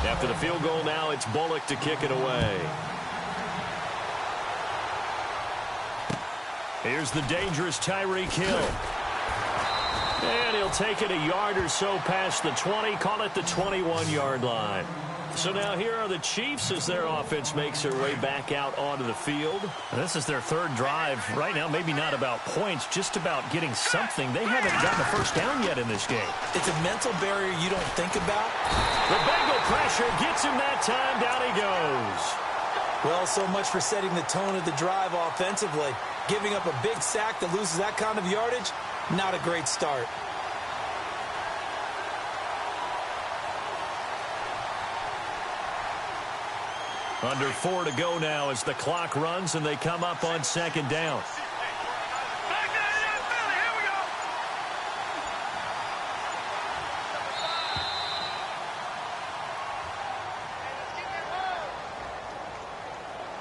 After the field goal now, it's Bullock to kick it away. Here's the dangerous Tyreek Hill. And he'll take it a yard or so past the 20, call it the 21-yard line. So now here are the Chiefs as their offense makes their way back out onto the field. This is their third drive. Right now, maybe not about points, just about getting something. They haven't gotten a first down yet in this game. It's a mental barrier you don't think about. The Bengal pressure gets him that time. Down he goes. Well, so much for setting the tone of the drive offensively. Giving up a big sack that loses that kind of yardage, not a great start. Under 4 to go now as the clock runs and they come up on second down.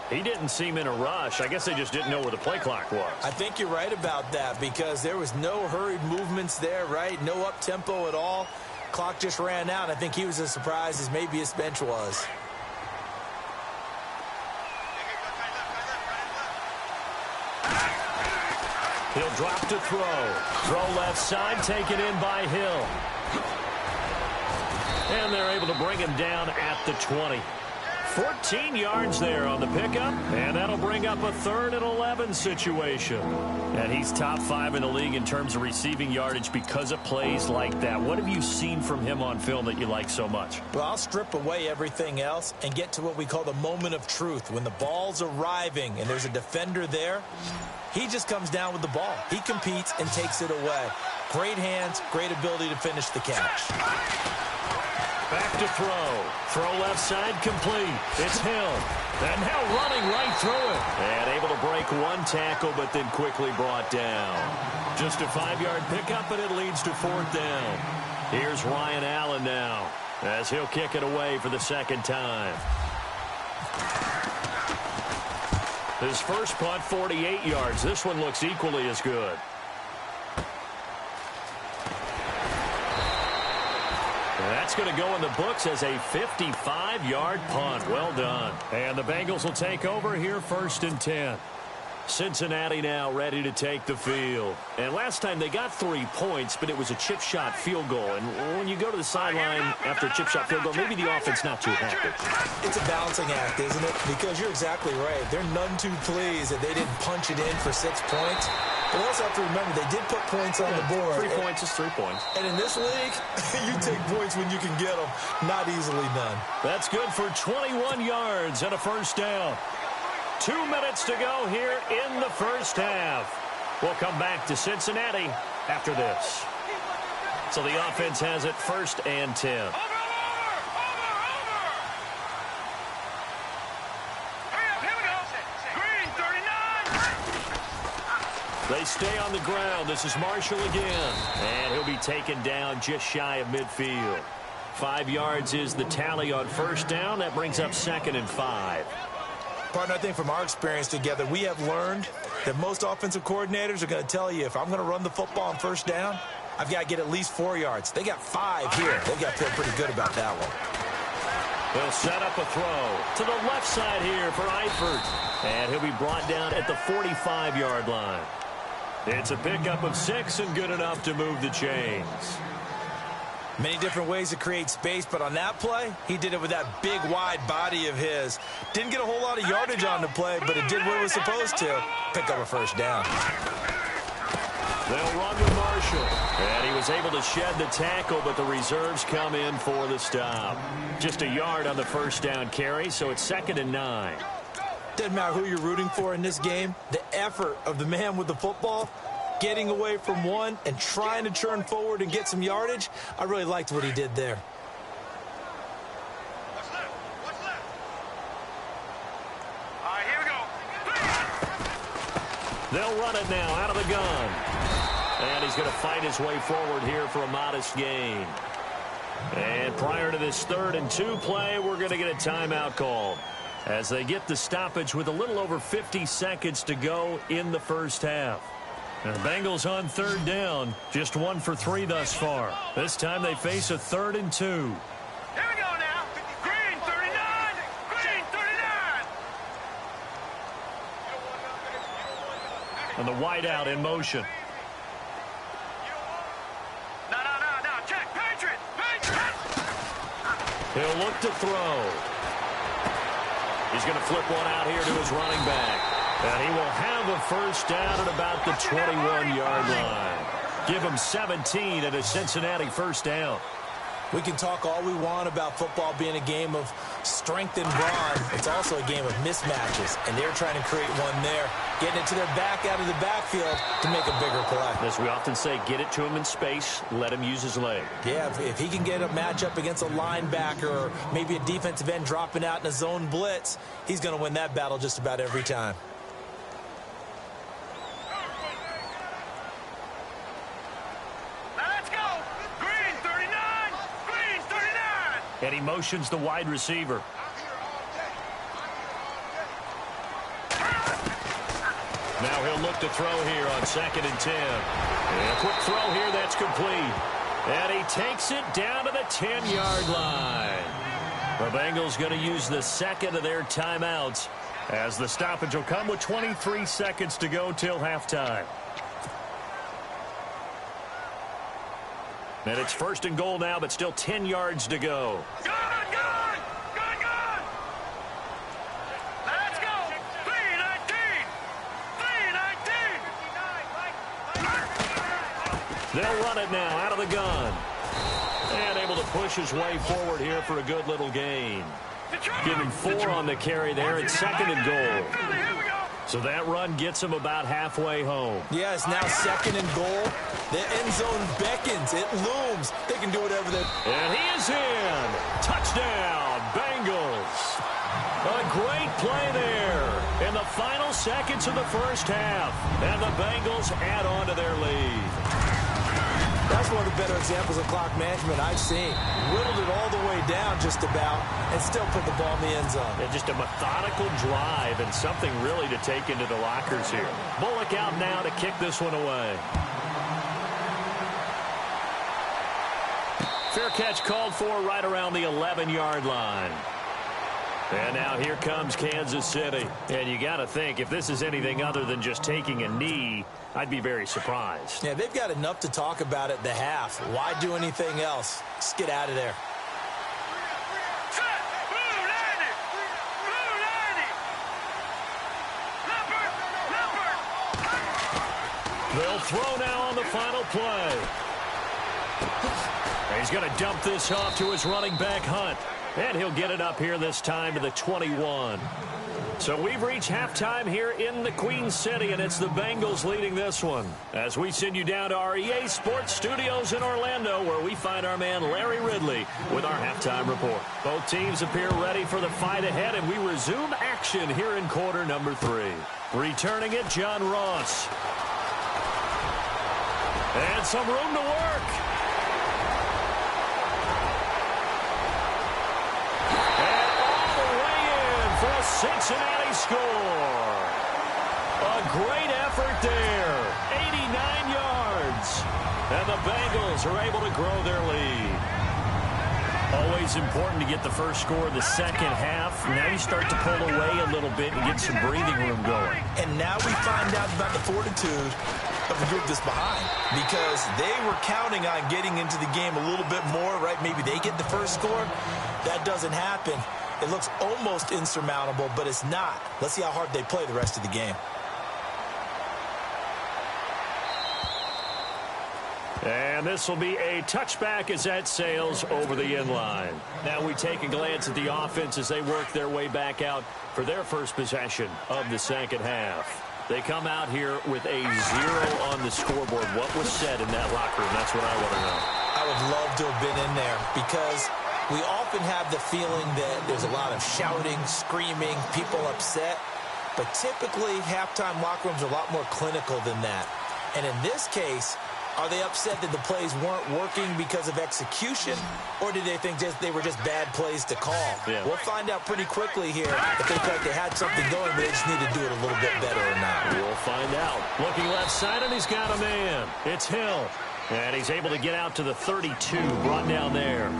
He didn't seem in a rush. I guess they just didn't know where the play clock was. I think you're right about that because there was no hurried movements there, right? No up-tempo at all. Clock just ran out. I think he was as surprised as maybe his bench was. He'll drop to throw. Throw left side, taken in by Hill. And they're able to bring him down at the 20. 14 yards there on the pickup, and that'll bring up a 3rd and 11 situation. And he's top 5 in the league in terms of receiving yardage because of plays like that. What have you seen from him on film that you like so much? Well, I'll strip away everything else and get to what we call the moment of truth. When the ball's arriving and there's a defender there, he just comes down with the ball. He competes and takes it away. Great hands, great ability to finish the catch. Back to throw. Throw left side complete. It's Hill. And now running right through it. And able to break one tackle, but then quickly brought down. Just a 5-yard pickup, and it leads to 4th down. Here's Ryan Allen now as he'll kick it away for the second time. His first punt, 48 yards. This one looks equally as good. That's going to go in the books as a 55-yard punt. Well done. And the Bengals will take over here 1st and 10. Cincinnati now ready to take the field. And last time they got 3 points, but it was a chip shot field goal. And when you go to the sideline after a chip shot field goal, maybe the offense not too happy. It's a balancing act, isn't it? Because you're exactly right. They're none too pleased that they didn't punch it in for 6 points. But also have to remember, they did put points on the board. 3 points is 3 points. And in this league, you take points when you can get them. Not easily done. That's good for 21 yards and a first down. 2 minutes to go here in the first half. We'll come back to Cincinnati after this. So the offense has it 1st and 10. They stay on the ground. This is Marshall again. And he'll be taken down just shy of midfield. 5 yards is the tally on first down. That brings up 2nd and 5. Partner, I think from our experience together, we have learned that most offensive coordinators are going to tell you, if I'm going to run the football on first down, I've got to get at least 4 yards. They got 5 here. They've got to feel pretty good about that one. They'll set up a throw to the left side here for Eifert. And he'll be brought down at the 45-yard line. It's a pickup of 6 and good enough to move the chains. Many different ways to create space, but on that play, he did it with that big, wide body of his. Didn't get a whole lot of yardage on the play, but it did what it was supposed to. Pick up a first down. They'll run with Marshall. And he was able to shed the tackle, but the reserves come in for the stop. Just a yard on the first down carry, so it's 2nd and 9. Doesn't matter who you're rooting for in this game. The effort of the man with the football, getting away from one and trying to turn forward and get some yardage, I really liked what he did there. What's left? What's left? All right, here we go. They'll run it now out of the gun. And he's going to fight his way forward here for a modest gain. And prior to this 3rd and 2 play, we're going to get a timeout called as they get the stoppage with a little over 50 seconds to go in the first half. And the Bengals on 3rd down, just 1 for 3 thus far. This time they face a 3rd and 2. Here we go now. Green. And the wideout in motion. No, check, Patriot! He'll look to throw. He's going to flip one out here to his running back. And he will have a first down at about the 21-yard line. Give him 17 at a Cincinnati first down. We can talk all we want about football being a game of strength and brawn. It's also a game of mismatches, and they're trying to create one there, getting it to their back out of the backfield to make a bigger play. As we often say, get it to him in space, let him use his leg. Yeah, if he can get a matchup against a linebacker or maybe a defensive end dropping out in a zone blitz, he's going to win that battle just about every time. And he motions the wide receiver. Now he'll look to throw here on 2nd and 10. And a quick throw here, that's complete. And he takes it down to the 10-yard line. The Bengals going to use the second of their timeouts as the stoppage will come with 23 seconds to go till halftime. And it's 1st and goal now, but still 10 yards to go. Good! Let's go! 3-19! They'll run it now out of the gun. And able to push his way forward here for a good little gain. Give him 4 on the carry there. It's 2nd and goal. So that run gets him about halfway home. Yeah, it's now 2nd and goal. The end zone beckons. It looms. They can do whatever they... And he is in. Touchdown, Bengals. A great play there in the final seconds of the first half. And the Bengals add on to their lead. That's one of the better examples of clock management I've seen. Whittled it all the way down just about and still put the ball in the end zone. And just a methodical drive and something really to take into the lockers here. Bullock out now to kick this one away. Fair catch called for right around the 11-yard line. And now here comes Kansas City. And you got to think, if this is anything other than just taking a knee, I'd be very surprised. Yeah, they've got enough to talk about at the half. Why do anything else? Just get out of there. They'll throw now on the final play. He's going to dump this off to his running back, Hunt. And he'll get it up here this time to the 21. So we've reached halftime here in the Queen City, and it's the Bengals leading this one. As we send you down to our EA Sports Studios in Orlando, where we find our man Larry Ridley with our halftime report. Both teams appear ready for the fight ahead, and we resume action here in quarter number 3. Returning it, John Ross. And some room to work. Cincinnati score. A great effort there. 89 yards. And the Bengals are able to grow their lead. Always important to get the first score of the second half. Now you start to pull away a little bit and get some breathing room going. And now we find out about the fortitude of the group that's behind, because they were counting on getting into the game a little bit more, right? Maybe they get the first score. That doesn't happen. It looks almost insurmountable, but it's not. Let's see how hard they play the rest of the game. And this will be a touchback as that sails over the end line. Now we take a glance at the offense as they work their way back out for their first possession of the second half. They come out here with a 0 on the scoreboard. What was said in that locker room? That's what I want to know. I would love to have been in there, because we often have the feeling that there's a lot of shouting, screaming, people upset. But typically, halftime locker rooms are a lot more clinical than that. And in this case, are they upset that the plays weren't working because of execution? Or do they think they were just bad plays to call? Yeah. We'll find out pretty quickly here if they feel like they had something going, but they just need to do it a little bit better or not. We'll find out. Looking left side, and he's got a man. It's Hill. And he's able to get out to the 32, brought down there.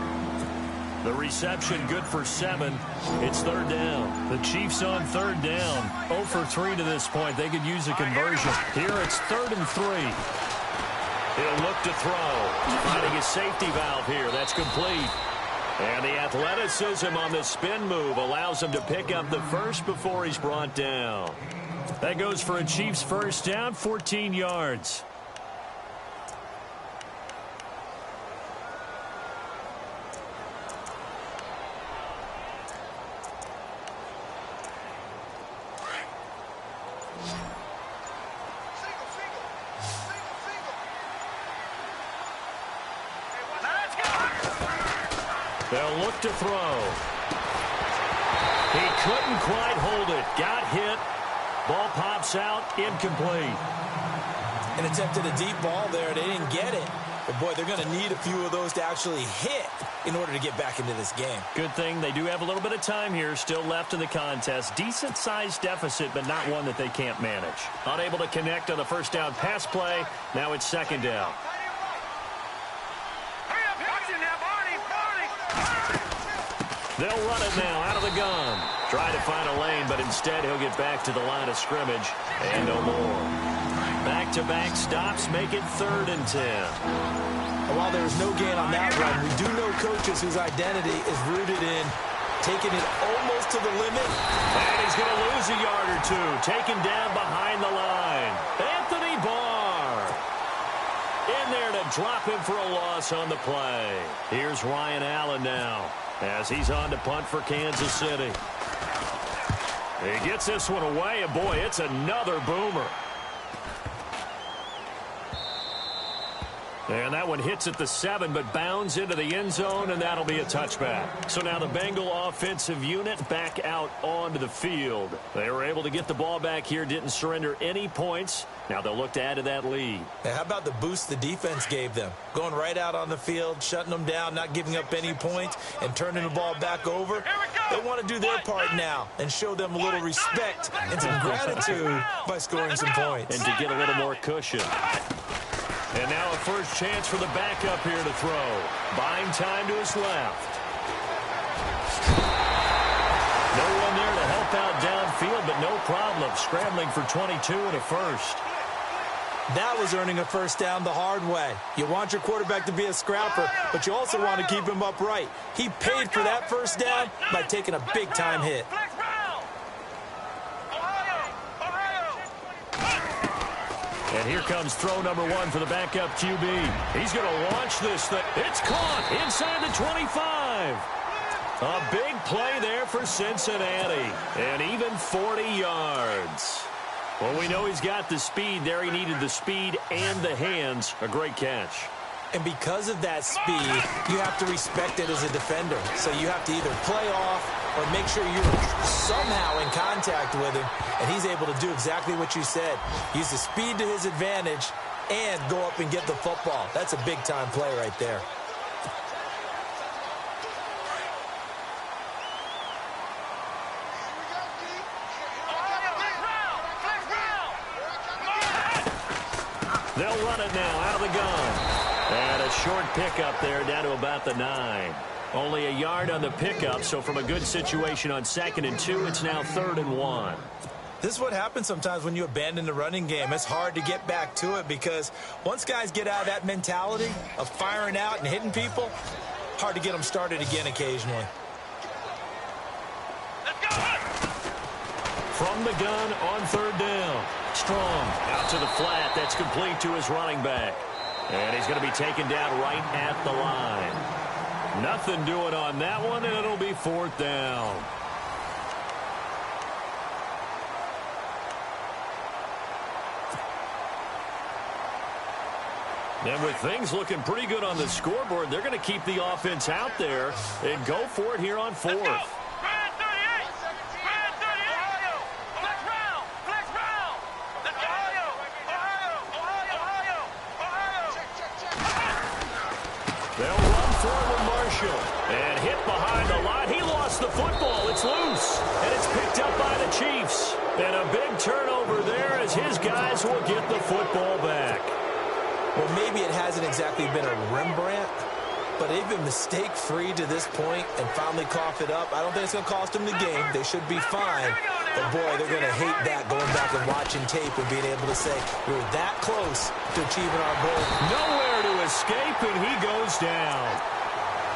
The reception good for 7. It's third down. The Chiefs on third down. 0 for 3 to this point. They could use a conversion. Here it's 3rd and 3. He'll look to throw. Finding his safety valve here. That's complete. And the athleticism on the spin move allows him to pick up the first before he's brought down. That goes for a Chiefs first down, 14 yards. They'll look to throw. He couldn't quite hold it. Got hit. Ball pops out. Incomplete. And attempted a deep ball there. They didn't get it. But, boy, they're going to need a few of those to actually hit in order to get back into this game. Good thing they do have a little bit of time here still left in the contest. Decent-sized deficit, but not one that they can't manage. Unable to connect on the first down pass play. Now it's second down. They'll run it now out of the gun. Try to find a lane, but instead he'll get back to the line of scrimmage. And no more. Back-to-back stops make it 3rd and 10. And while there was no gain on that run, we do know coaches whose identity is rooted in taking it almost to the limit. And he's going to lose a yard or two. Taken down behind the line. Anthony Barr in there to drop him for a loss on the play. Here's Ryan Allen now as he's on to punt for Kansas City. He gets this one away, and boy, it's another boomer. And that one hits at the 7, but bounds into the end zone, and that'll be a touchback. So now the Bengal offensive unit back out onto the field. They were able to get the ball back here, didn't surrender any points. Now they'll look to add to that lead. Now, how about the boost the defense gave them? Going right out on the field, shutting them down, not giving up any points, and turning the ball back over. They want to do their part now and show them a little respect and some gratitude by scoring some points. And to get a little more cushion. And now a first chance for the backup here to throw. Buying time to his left. No one there to help out downfield, but no problem. Scrambling for 22 and a first. That was earning a first down the hard way. You want your quarterback to be a scrapper, but you also want to keep him upright. He paid for that first down by taking a big-time hit. And here comes throw number 1 for the backup QB. He's going to launch this thing. It's caught inside the 25. A big play there for Cincinnati. And even 40 yards. Well, we know he's got the speed there. He needed the speed and the hands. A great catch. And because of that speed, you have to respect it as a defender. So you have to either play off or make sure you're somehow in contact with him, and he's able to do exactly what you said. Use the speed to his advantage and go up and get the football. That's a big-time play right there. They'll run it now out of the gun. And a short pickup there down to about the 9. Only a yard on the pickup, so from a good situation on 2nd and 2, it's now 3rd and 1. This is what happens sometimes when you abandon the running game. It's hard to get back to it because once guys get out of that mentality of firing out and hitting people, hard to get them started again occasionally. From the gun on 3rd down. Strong out to the flat. That's complete to his running back. And he's going to be taken down right at the line. Nothing doing on that one, and it'll be 4th down. And with things looking pretty good on the scoreboard, they're going to keep the offense out there and go for it here on 4th. They'll run forward Marshall. And hit behind the line. He lost the football. It's loose. And it's picked up by the Chiefs. And a big turnover there as his guys will get the football back. Well, maybe it hasn't exactly been a Rembrandt, But they've been mistake-free to this point and finally cough it up. I don't think it's going to cost them the game. They should be fine. But, boy, they're going to hate that, going back and watching tape and being able to say, we were that close to achieving our goal. Nowhere to escape, and he goes down.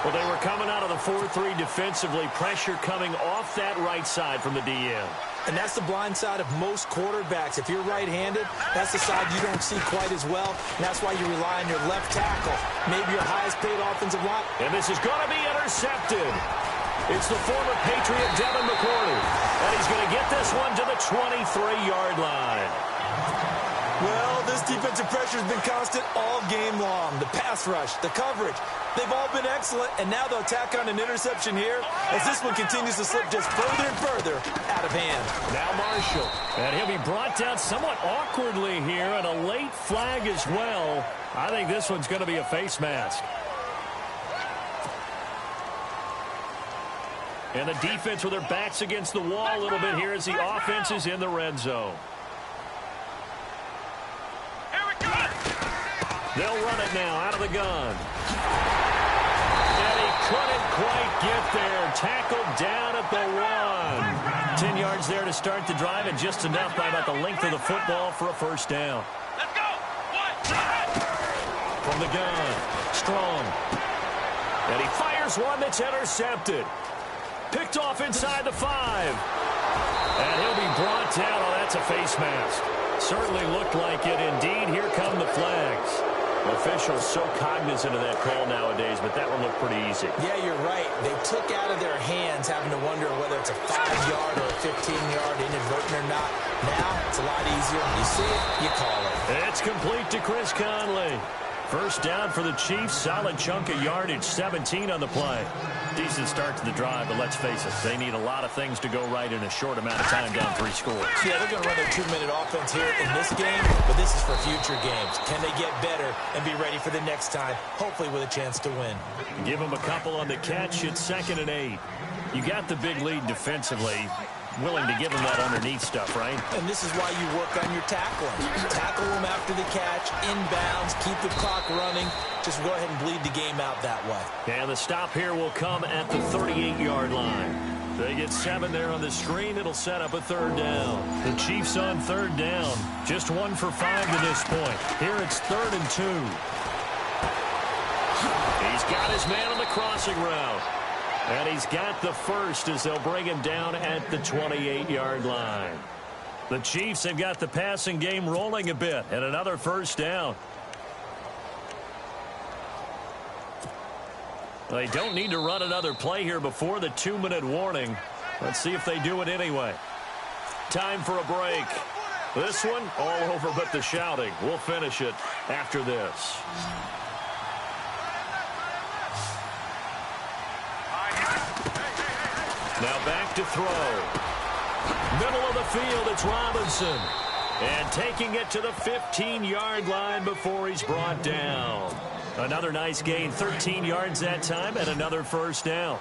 Well, they were coming out of the 4-3 defensively. Pressure coming off that right side from the DN. And that's the blind side of most quarterbacks. If you're right-handed, that's the side you don't see quite as well. And that's why you rely on your left tackle, maybe your highest-paid offensive line. And this is going to be intercepted. It's the former Patriot Devin McCourty. And he's going to get this one to the 23-yard line. Well, this defensive pressure has been constant all game long. The pass rush, the coverage, they've all been excellent. And now they'll tack on an interception here as this one continues to slip just further and further out of hand. Now Marshall. And he'll be brought down somewhat awkwardly here, and a late flag as well. I think this one's going to be a face mask. And the defense with their backs against the wall a little bit here as the offense is in the red zone. They'll run it now out of the gun. And he couldn't quite get there. Tackled down at the 1. 10 yards there to start the drive, and just enough by about the length of the football for a first down. Let's go. From the gun, Strong. And he fires one that's intercepted. Picked off inside the 5. And he'll be brought down. Oh, that's a face mask. Certainly looked like it. Indeed, here come the flags. Officials so cognizant of that call nowadays, but that one looked pretty easy. Yeah, you're right. They took out of their hands having to wonder whether it's a 5-yard or a 15-yard inadvertent or not. Now, it's a lot easier. You see it, you call it. It's complete to Chris Conley. First down for the Chiefs. Solid chunk of yardage, 17 on the play. Decent start to the drive, but let's face it, they need a lot of things to go right in a short amount of time down 3 scores. Yeah, they're going to run their 2-minute offense here in this game, but this is for future games. Can they get better and be ready for the next time, hopefully with a chance to win? Give them a couple on the catch. It's 2nd and 8. You got the big lead defensively. Willing to give them that underneath stuff, right? And this is why you work on your tackling. Tackle them after the catch, inbounds, keep the clock running. Just go ahead and bleed the game out that way. And the stop here will come at the 38-yard line. They get 7 there on the screen. It'll set up a 3rd down. The Chiefs on 3rd down. Just 1 for 5 to this point. Here it's 3rd and 2. He's got his man on the crossing route. And he's got the first as they'll bring him down at the 28-yard line. The Chiefs have got the passing game rolling a bit, and another first down. They don't need to run another play here before the 2-minute warning. Let's see if they do it anyway. Time for a break. This one all over but the shouting. We'll finish it after this. Now back to throw. Middle of the field, it's Robinson. And taking it to the 15-yard line before he's brought down. Another nice gain, 13 yards that time, and another first down.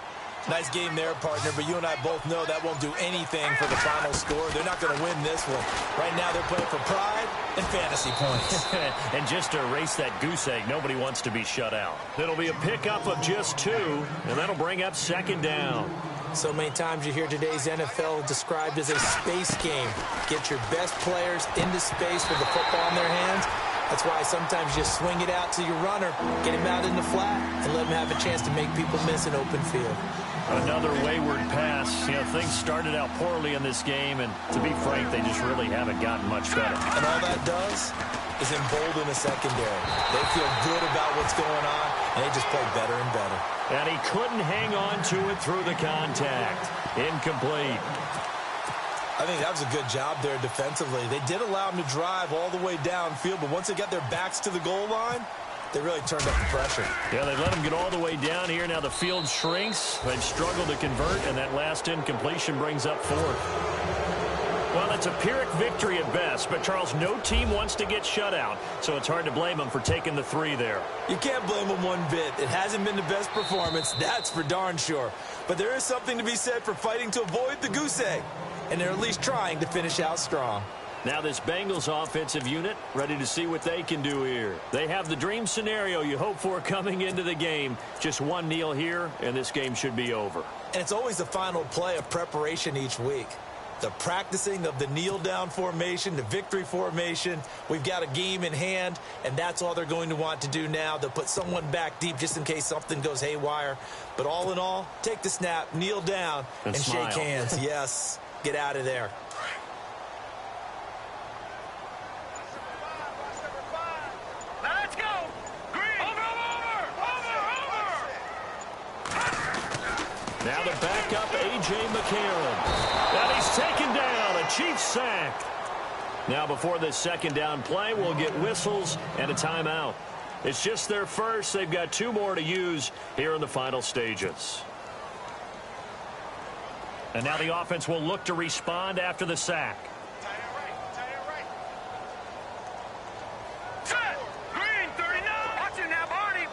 Nice game there, partner, but you and I both know that won't do anything for the final score. They're not going to win this one. Right now they're playing for pride and fantasy points. And just to erase that goose egg, nobody wants to be shut out. It'll be a pickup of just 2, and that'll bring up 2nd down. So many times you hear today's NFL described as a space game. Get your best players into space with the football in their hands. That's why sometimes you swing it out to your runner, get him out in the flat, and let him have a chance to make people miss an open field. Another wayward pass. You know, things started out poorly in this game, and to be frank, they just really haven't gotten much better. And all that does is embolden the secondary. They feel good about what's going on, and they just play better and better. And he couldn't hang on to it through the contact. Incomplete. I think that was a good job there defensively. They did allow him to drive all the way downfield, but once they got their backs to the goal line, they really turned up the pressure. Yeah, they let him get all the way down here. Now the field shrinks. They've struggled to convert, and that last incompletion brings up 4th. Well, it's a Pyrrhic victory at best, but, Charles, no team wants to get shut out, so it's hard to blame them for taking the 3 there. You can't blame them one bit. It hasn't been the best performance, that's for darn sure. But there is something to be said for fighting to avoid the goose egg, and they're at least trying to finish out strong. Now this Bengals offensive unit ready to see what they can do here. They have the dream scenario you hope for coming into the game. Just one kneel here, and this game should be over. And it's always the final play of preparation each week. The practicing of the kneel-down formation, the victory formation. We've got a game in hand, and that's all they're going to want to do now. They'll put someone back deep just in case something goes haywire. But all in all, take the snap, kneel down, and shake hands. Yes, get out of there. Let's go. Green. Over. Now the backup, A.J. McCarron. And he's taken down, a Chiefs sack. Now before this second down play, we'll get whistles and a timeout. It's just their first. They've got 2 more to use here in the final stages. And now the offense will look to respond after the sack. Set. Green 39. Watch it now, Barney.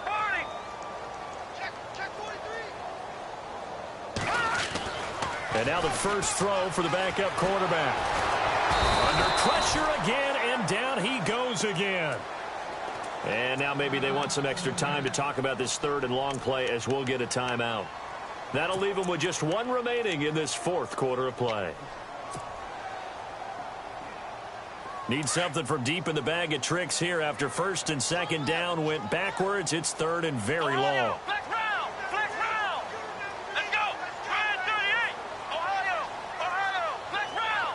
Check 43. And now the first throw for the backup quarterback. Under pressure again, and down he goes again. And now maybe they want some extra time to talk about this 3rd and long play as we'll get a timeout. That'll leave them with just 1 remaining in this 4th quarter of play. Need something from deep in the bag of tricks here after 1st and 2nd down went backwards. It's 3rd and very long. Flex round. Let's go. Red 38. Ohio. Flex round.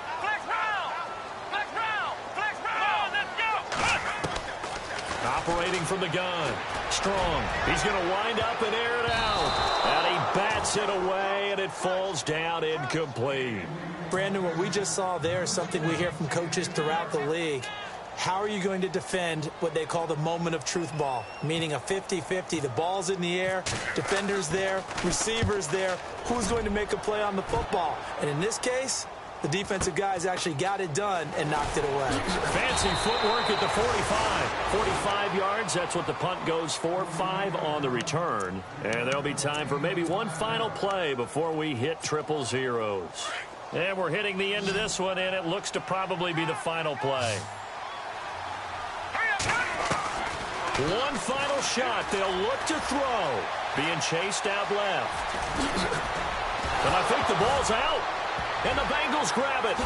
Let's go. Operating from the gun. Strong. He's going to wind up and air it out. And he bats it away, and it falls down incomplete. Brandon, what we just saw there is something we hear from coaches throughout the league. How are you going to defend what they call the moment of truth ball, meaning a 50-50? The ball's in the air, defender's there, receiver's there. Who's going to make a play on the football? And in this case, the defensive guys actually got it done and knocked it away. Fancy footwork at the 45. 45 yards, that's what the punt goes for. 5 on the return. And there'll be time for maybe one final play before we hit 000. And we're hitting the end of this one, and it looks to probably be the final play. One final shot. They'll look to throw. Being chased out left. And I think the ball's out. And the Bengals grab it.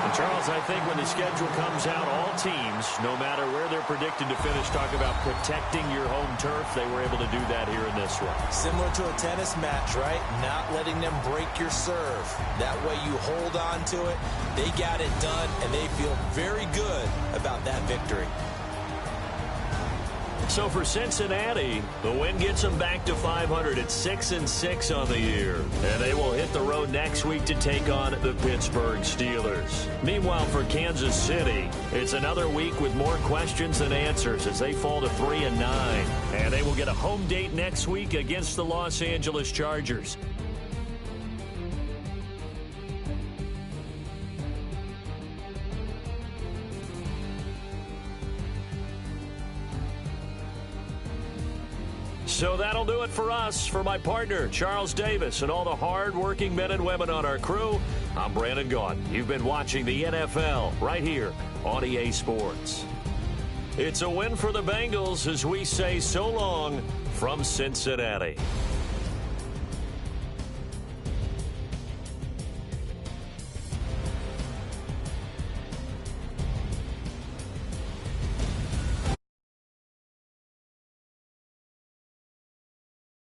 And Charles, I think when the schedule comes out, all teams, no matter where they're predicted to finish, talk about protecting your home turf. They were able to do that here in this one. Similar to a tennis match, right? Not letting them break your serve. That way you hold on to it. They got it done, and they feel very good about that victory. So for Cincinnati, the win gets them back to 500 at 6-6 on the year. And they will hit the road next week to take on the Pittsburgh Steelers. Meanwhile, for Kansas City, it's another week with more questions than answers as they fall to 3-9. And they will get a home date next week against the Los Angeles Chargers. So that'll do it for us. For my partner, Charles Davis, and all the hard-working men and women on our crew, I'm Brandon Gaudin. You've been watching the NFL right here on EA Sports. It's a win for the Bengals as we say so long from Cincinnati.